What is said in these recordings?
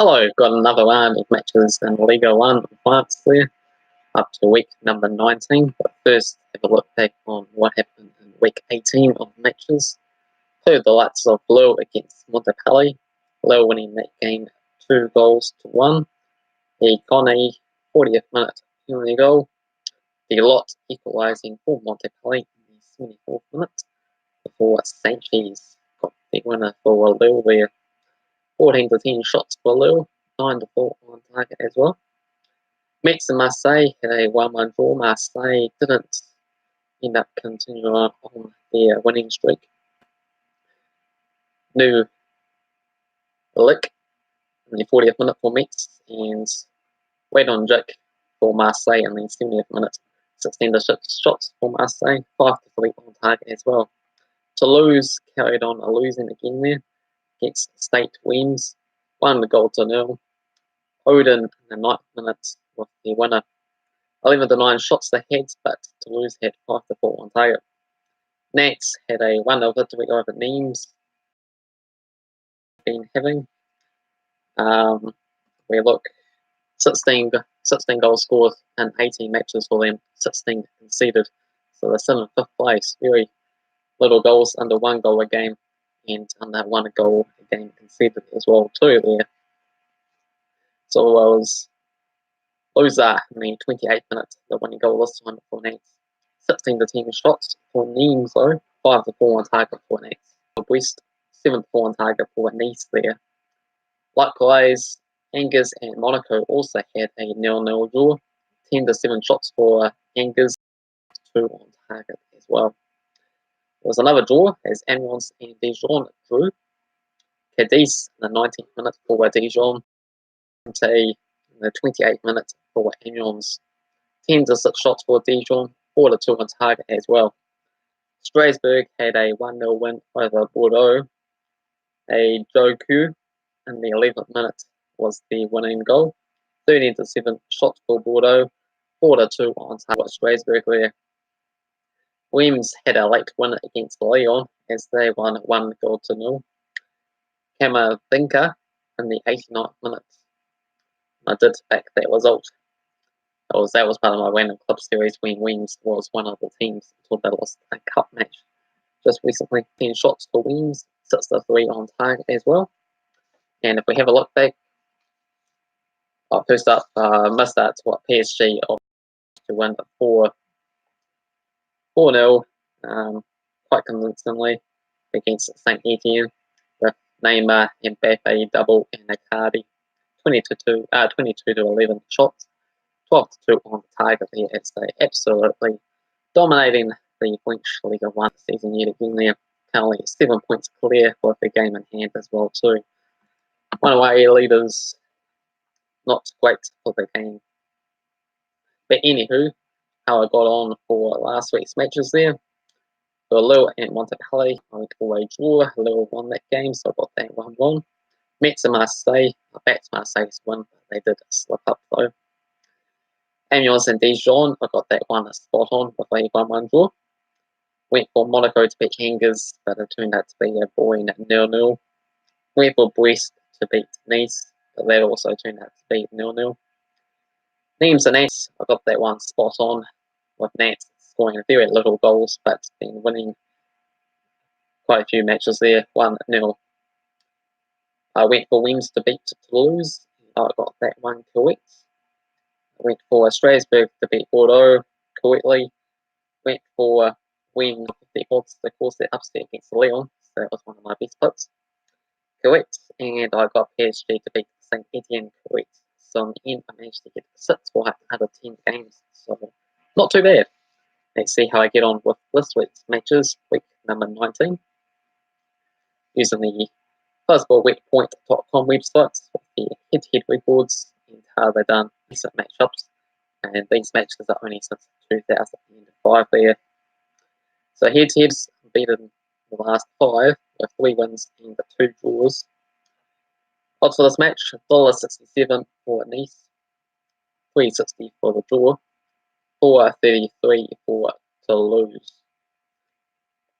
Hello, got another round of matches in Ligue 1 in France there, up to week number 19. But first, have a look back on what happened in week 18 of matches. To the likes of Lille against Montpellier. Lille winning that game 2-1. The Connie 40th minute penalty goal. The lot equalising for Montpellier in the 74th minute before St Etienne got the winner for Lille there. 14-10 shots for Lille, 9-4 on target as well. Metz and Marseille had a 1-1 draw. Marseille didn't end up continuing on their winning streak. New ligue in the 40th minute for Metz and wait on Jack for Marseille in the 70th minute. 16 shots for Marseille, 5-3 on target as well. Toulouse carried on losing again there against St Etienne, 1-0. Odin in the 9th minute with the winner. 11-9 shots they had, but Toulouse had 5-4 on target. Nantes had a 1-0 victory over Nimes. Been having. We look 16 goals scored in 18 matches for them, 16 conceded. So they're still in 5th place. Very little goals, under 1 goal a game, and under 1 goal a game conceded as well too there. So it was Loza in the 28th minute, the winning goal this time for Nantes. 16-10 shots for Nimes though, 5-4 on target for Nantes. Brest, 7-4 on target for Nice there. Likewise, Angers and Monaco also had a 0-0 draw. 10-7 shots for Angers, 2 on target as well. There was another draw as Amiens and Dijon drew. Cadiz in the 19th minute for Dijon. In the 28th minute for Amiens. 10-6 shots for Dijon, 4-2 on target as well. Strasbourg had a 1-0 win over Bordeaux. A Joku in the 11th minute was the winning goal. 13-7 shots for Bordeaux, 4-2 on target with Strasbourg there. Reims had a late win against Lyon as they won 1-0. Camavinga in the 89th minute. I did back that result. That was part of my random club series when Reims was one of the teams until they lost a cup match just recently. 10 shots for Reims, 6-3 on target as well. And if we have a look back, first up, missed out to what PSG to win 4-0 quite convincingly against St Etienne with Neymar, Mbappe, double, and Icardi. 22-11 shots, 12-2 on target there as they absolutely dominating the French Ligue 1 season yet again there. Currently 7 points clear with the game in hand as well too. One away leaders, not great for the game. But anywho, how I got on for last week's matches there. For Lille and Montpellier, I went for a draw. Lille won that game, so I got that 1-1. Metz and Marseille, I backed Marseille's win, but they did slip up though. Amiens and Dijon, I got that one spot on with a 1-1 draw. Went for Monaco to beat Angers, but it turned out to be a boring 0-0. Went for Brest to beat Nice, but that also turned out to be 0-0. Nimes and Nantes, I got that one spot on with Nantes scoring very little goals, but been winning quite a few matches there, 1-0. I went for Reims to beat Toulouse. I got that one correct. I went for Strasbourg to beat Bordeaux correctly. Went for Reims the odds to cause that upset against Lyon. So that was one of my best picks. Correct. And I got PSG to beat St Etienne correct. So in the end, I managed to get 6 out of 10 games. So not too bad. Let's see how I get on with this week's matches, week number 19. Using the BuzzballWeekPoint.com websites with the head-to-head records and how they've done recent matchups. And these matches are only since 2005 there. So head-to-heads beaten the last 5 with 3 wins and 2 draws. Odds for this match, $1.67 for Nice, $3.60 for the draw, $4.33 for Toulouse.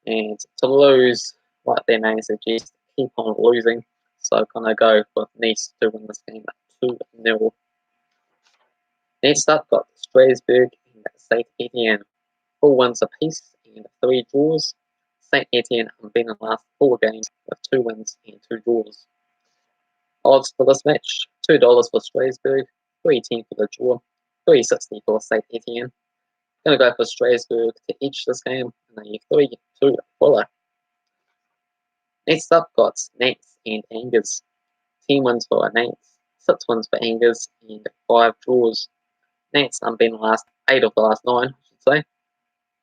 And Toulouse, like their name suggests, keep on losing. So I'm going to go with Nice to win this game at 2-0. Next up, got Strasbourg and St Etienne. 4 wins apiece and 3 draws. St Etienne have been in the last 4 games with 2 wins and 2 draws. Odds for this match: $2 for Strasbourg, $3.10 for the draw, $3.60 for St Etienne. Going to go for Strasbourg to edge this game and a 3-2 follow. Next up, got Nantes and Angers. 10 wins for Nantes, 6 wins for Angers, and 5 draws. Nantes have been the last 8 of the last 9, I should say,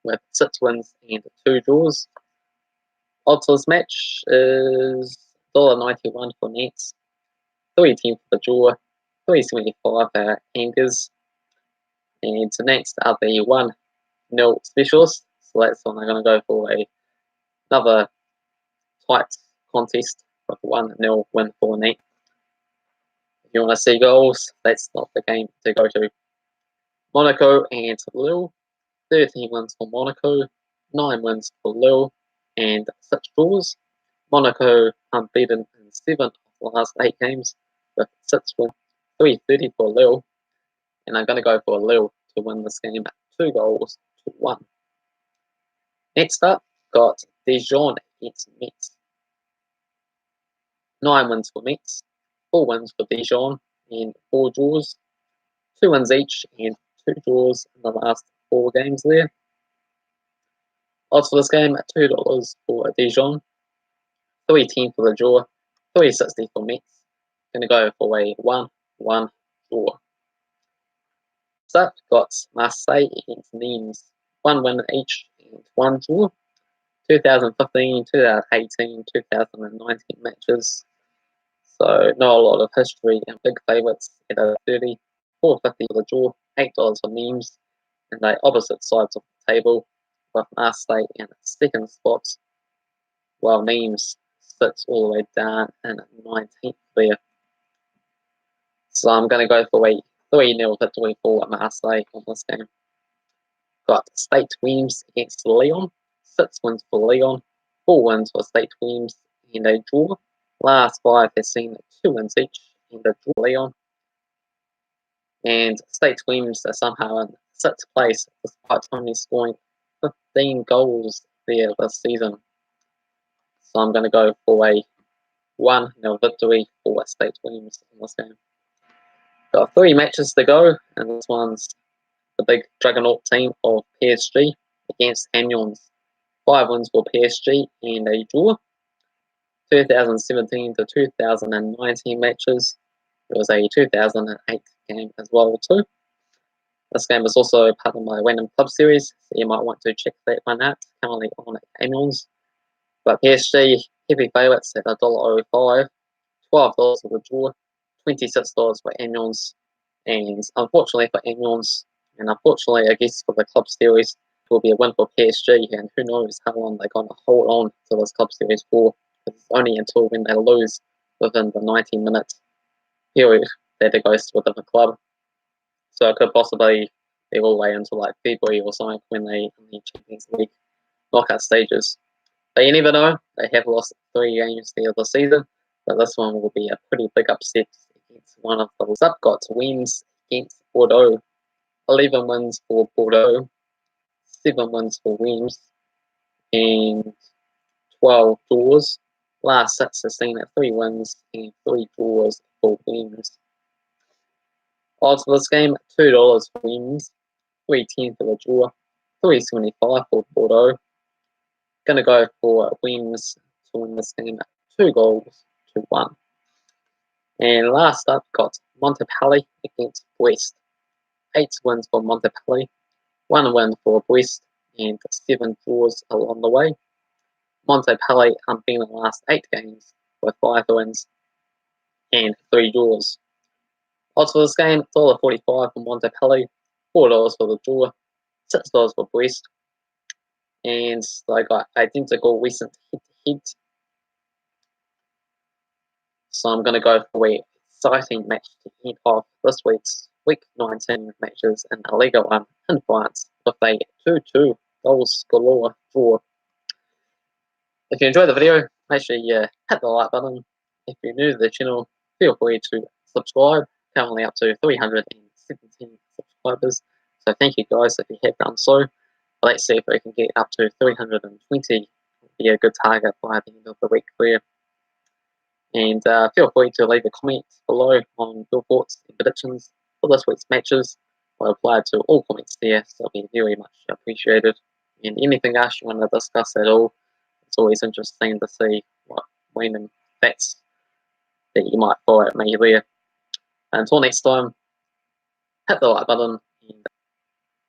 with 6 wins and 2 draws. Odds for this match is $1.91 for Nantes, $3.10 for the draw, $3.75 for Angers, and Nantes are the 1-0 specialists, so that's when they're going to go for another tight contest with a 1-0 win for Nantes. If you want to see goals, that's not the game to go to. Monaco and Lille, 13 wins for Monaco, 9 wins for Lille, and 6 draws. Monaco unbeaten in 7 of the last 8 games with 6 wins, 3.30 for Lille, and I'm going to go for Lille to win this game at 2-1. Next up, got Dijon against Metz. 9 wins for Metz, 4 wins for Dijon, and 4 draws. 2 wins each and 2 draws in the last 4 games there. Odds for this game at $2 for Dijon, $3.10 for the draw, $3.60 for Metz. Going to go for a 1-1 draw. So got Marseille against Nimes. 1 win each and 1 draw. 2015, 2018, 2019 matches. So not a lot of history, and big favourites at $1.30, $4.50 for the draw, $8 for Nimes, and they opposite sides of the table, with Marseille in second spots, while Nimes sits all the way down in 19th there. So I'm going to go for a 3-0 victory for Marseille on this game. Got St Etienne against Lyon. 6 wins for Lyon, 4 wins for St Etienne, and a draw. Last 5 has seen 2 wins each and a draw. Lyon. And St Etienne are somehow in 6th place despite only scoring 15 goals there this season. So I'm going to go for a 1-0 victory for St Etienne in this game. Got 3 matches to go, and this one's the big Juggernaut team of PSG against Amiens. 5 wins for PSG and a draw. 2017 to 2019 matches. It was a 2008 game as well too. This game is also part of my random club series, so you might want to check that one out. Currently on Amiens. But PSG heavy favourites at $1.05, $12 for the draw, $26 for Amiens, and unfortunately for Amiens, and unfortunately I guess for the club series, it will be a win for PSG, and who knows how long they're going to hold on to this club series for. It's only until when they lose within the 90-minute period that it goes to a different club. So it could possibly be all the way until like February or something when they in the Champions League knockout stages. But you never know. They have lost 3 games the other season, but this one will be a pretty big upset against one of the sub-got wins against Bordeaux. 11 wins for Bordeaux, 7 wins for Reims, and 12 draws. Last 6 has seen 3 wins and 3 draws for Reims. Odds for this game, $2 for Reims, $3.10 for the draw, $3.75 for Bordeaux. Going to go for Reims to win this game 2-1. And last up, got Montpellier against Brest. 8 wins for Montpellier, 1 win for Brest, and 7 draws along the way. Montpellier have been in the last 8 games with 5 wins and 3 draws. Odds for this game, $1.45 for Montpellier, $4 for the draw, $6 for Brest, and they got identical recent head-to-head. So I'm going to go for an exciting match to end off this week's Week 19 matches in the Ligue 1 in France with a 2-2 goals galore draw. If you enjoyed the video, make sure you hit the like button, if you're new to the channel, feel free to subscribe. Currently up to 317 subscribers. So thank you guys if you have done so. Let's see if we can get up to 320. Be a good target by the end of the week there. And feel free to leave a comment below on your thoughts and predictions for this week's matches. I apply to all comments there, so it'll be very much appreciated. And anything else you want to discuss at all, it's always interesting to see what random facts that you might throw at me there. Until next time, hit the like button,